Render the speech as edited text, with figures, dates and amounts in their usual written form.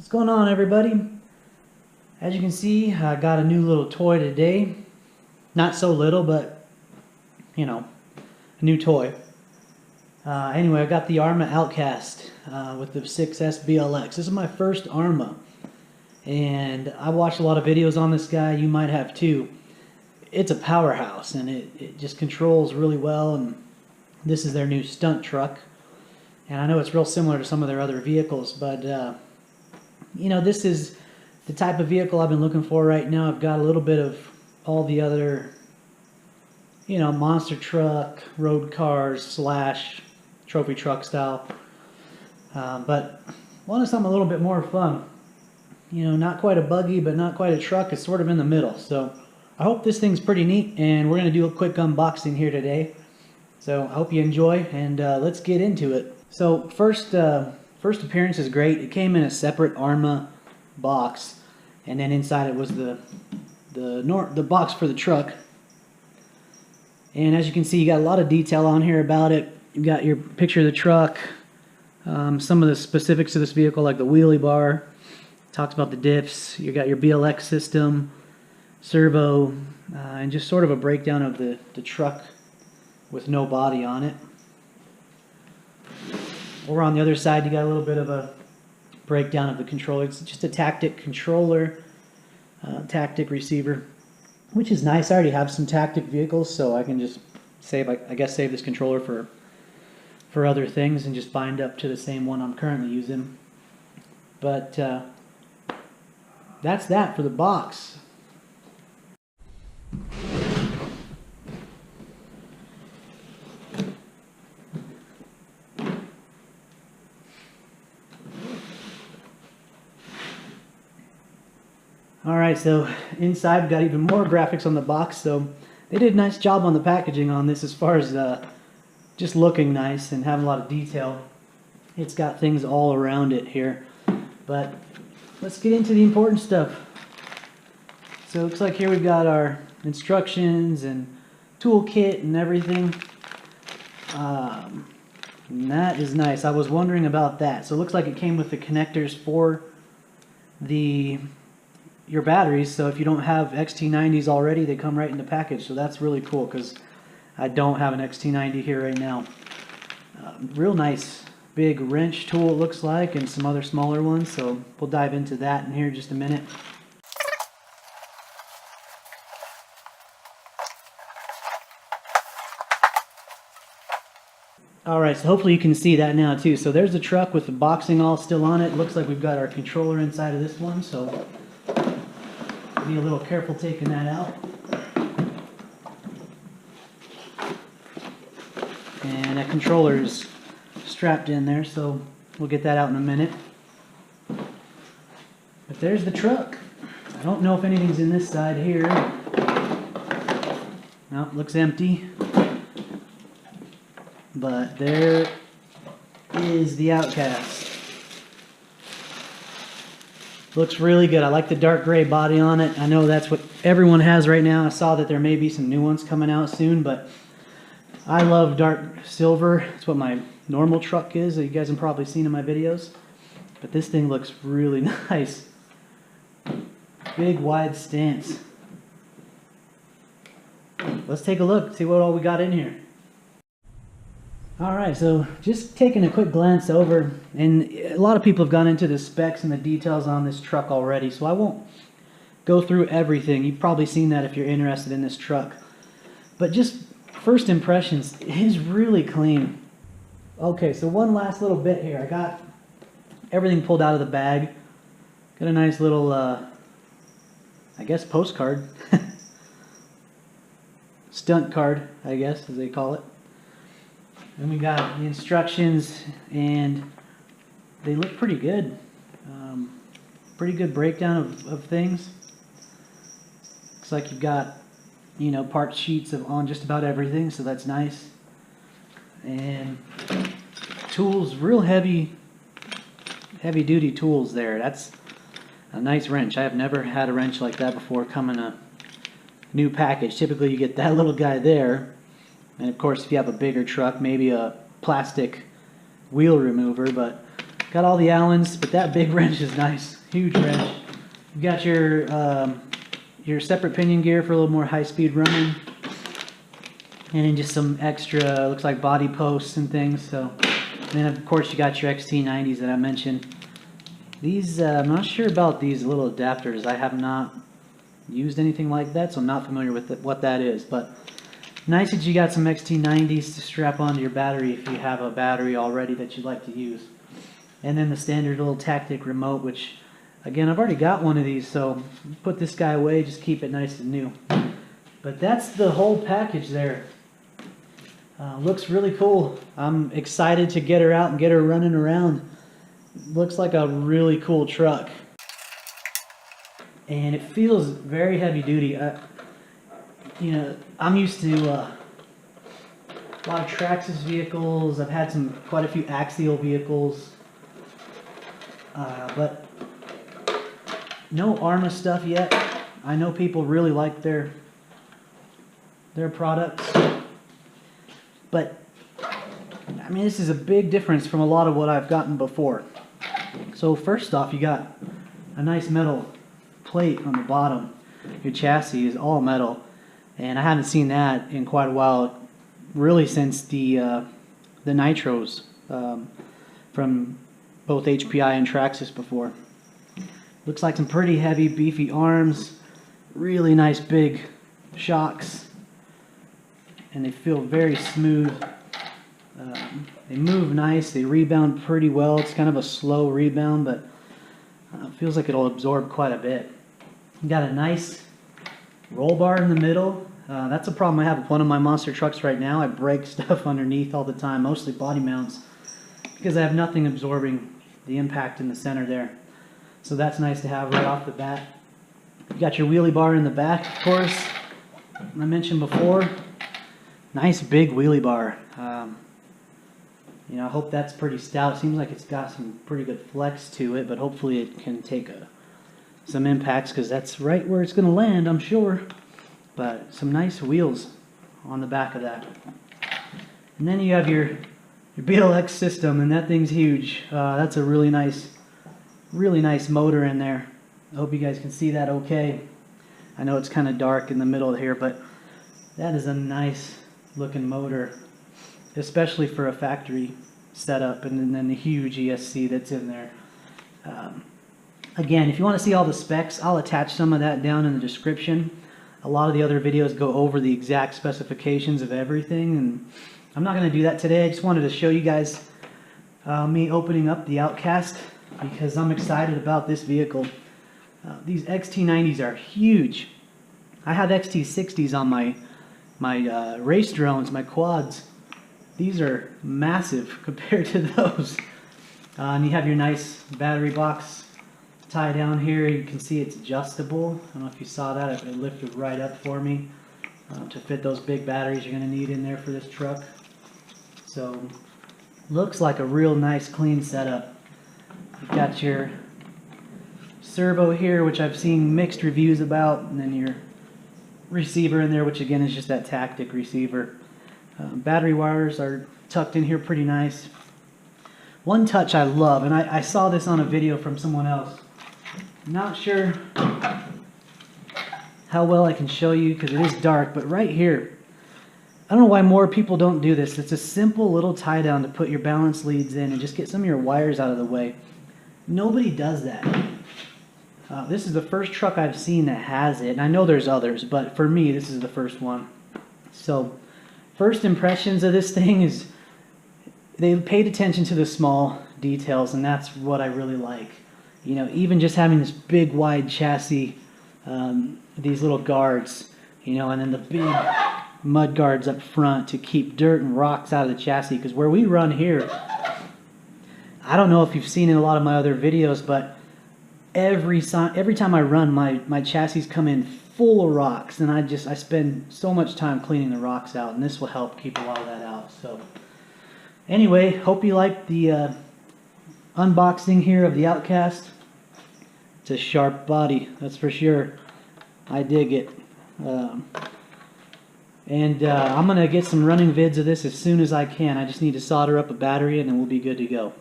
What's going on, everybody? As you can see, I got a new little toy today. Not so little, but you know, a new toy. Anyway, I got the Arrma Outcast with the 6S BLX. This is my first Arrma, and I watched a lot of videos on this guy. You might have too. It's a powerhouse, and it just controls really well. And this is their new stunt truck, and I know it's real similar to some of their other vehicles, but you know, this is the type of vehicle I've been looking for right now. I've got a little bit of all the other, you know, monster truck, road cars slash trophy truck style, but wanted something a little bit more fun. You know, not quite a buggy, but not quite a truck. It's sort of in the middle. So I hope this thing's pretty neat, and we're going to do a quick unboxing here today. So I hope you enjoy, and let's get into it. So first appearance is great. It came in a separate Arrma box, and then inside it was the box for the truck. And as you can see, you got a lot of detail on here about it. You got your picture of the truck, some of the specifics of this vehicle, like the wheelie bar. Talks about the diffs. You got your BLX system, servo, and just sort of a breakdown of the truck with no body on it. Over on the other side, you got a little bit of a breakdown of the controller. It's just a tactic controller, tactic receiver, which is nice. I already have some tactic vehicles, so I can just save, I guess, save this controller for other things and just bind up to the same one I'm currently using. But that's that for the box. Alright, so inside we've got even more graphics on the box, so they did a nice job on the packaging on this as far as just looking nice and having a lot of detail. It's got things all around it here, but let's get into the important stuff. So it looks like here we've got our instructions and toolkit and everything. And that is nice. I was wondering about that. So it looks like it came with the connectors for your batteries, so if you don't have XT90s already, they come right in the package. So that's really cool, because I don't have an XT90 here right now. Real nice big wrench tool it looks like, and some other smaller ones, so we'll dive into that in here in just a minute. Alright, so hopefully you can see that now too. So there's the truck with the boxing all still on it. Looks like we've got our controller inside of this one, so be a little careful taking that out. And that controller is strapped in there, so we'll get that out in a minute. But there's the truck. I don't know if anything's in this side here. No, it looks empty. But there is the Outcast. Looks really good. I like the dark gray body on it. I know that's what everyone has right now. I saw that there may be some new ones coming out soon, but I love dark silver. It's what my normal truck is, that you guys have probably seen in my videos. But this thing looks really nice. Big wide stance. Let's take a look, see what all we got in here. Alright, so just taking a quick glance over, and a lot of people have gone into the specs and the details on this truck already, so I won't go through everything. You've probably seen that if you're interested in this truck. But just first impressions, it is really clean. Okay, so one last little bit here. I got everything pulled out of the bag. Got a nice little, I guess, postcard. Stunt card, I guess, as they call it. And we got the instructions, and they look pretty good. Pretty good breakdown of things. Looks like you've got, you know, part sheets on just about everything, so that's nice. And tools, real heavy duty tools there. That's a nice wrench. I have never had a wrench like that before come in a new package. Typically you get that little guy there. And of course, if you have a bigger truck, maybe a plastic wheel remover, but Got all the Allens, but that big wrench is nice. Huge wrench. You got your separate pinion gear for a little more high-speed running. And then just some extra, looks like body posts and things. So, and then of course you got your XT90s that I mentioned. These, I'm not sure about these little adapters. I have not used anything like that, so I'm not familiar with what that is. But nice that you got some XT90s to strap onto your battery if you have a battery already that you'd like to use. And then the standard little Tactic remote, which, again, I've already got one of these, so put this guy away, just keep it nice and new. But that's the whole package there. Looks really cool. I'm excited to get her out and get her running around. Looks like a really cool truck. And it feels very heavy duty. You know, I'm used to a lot of Traxxas vehicles. I've had quite a few axial vehicles. But no Arrma stuff yet. I know people really like their products. But, I mean, this is a big difference from a lot of what I've gotten before. So first off, you got a nice metal plate on the bottom. Your chassis is all metal. And I haven't seen that in quite a while, really since the nitros from both HPI and Traxxas before. Looks like some pretty heavy, beefy arms. Really nice big shocks. And they feel very smooth. They move nice, they rebound pretty well. It's kind of a slow rebound, but it feels like it'll absorb quite a bit. You got a nice roll bar in the middle. That's a problem I have with one of my monster trucks right now. I break stuff underneath all the time, mostly body mounts, because I have nothing absorbing the impact in the center there. So that's nice to have right off the bat. You got your wheelie bar in the back, of course. I mentioned before. Nice big wheelie bar. You know, I hope that's pretty stout. Seems like it's got some pretty good flex to it, but hopefully it can take some impacts, because that's right where it's going to land, I'm sure. But some nice wheels on the back of that. And then you have your BLX system, and that thing's huge. That's a really nice motor in there. I hope you guys can see that okay. I know it's kind of dark in the middle here, but that is a nice looking motor, especially for a factory setup, and then the huge ESC that's in there. Again, if you want to see all the specs, I'll attach some of that down in the description. A lot of the other videos go over the exact specifications of everything, and I'm not going to do that today. I just wanted to show you guys me opening up the Outcast, because I'm excited about this vehicle. These XT90s are huge. I have XT60s on my race drones, my quads. These are massive compared to those. And you have your nice battery box tie down here. You can see it's adjustable. I don't know if you saw that. It lifted right up for me to fit those big batteries you're going to need in there for this truck. So looks like a real nice clean setup. You've got your servo here, which I've seen mixed reviews about, and then your receiver in there, which again is just that Tactic receiver. Battery wires are tucked in here pretty nice. One touch I love, and I saw this on a video from someone else. Not sure how well I can show you because it is dark, but right here, I don't know why more people don't do this. It's a simple little tie down to put your balance leads in and just get some of your wires out of the way. Nobody does that. This is the first truck I've seen that has it, and I know there's others, but for me, this is the first one. So, first impressions of this thing is they paid attention to the small details, and that's what I really like. You know, even just having this big, wide chassis, these little guards, you know, and then the big mud guards up front to keep dirt and rocks out of the chassis, because where we run here, I don't know if you've seen in a lot of my other videos, but every time I run, my chassis come in full of rocks, and I spend so much time cleaning the rocks out, and this will help keep a lot of that out. So anyway, hope you liked the unboxing here of the Outcast. It's a sharp body, that's for sure. I dig it. I'm going to get some running vids of this as soon as I can. I just need to solder up a battery and then we'll be good to go.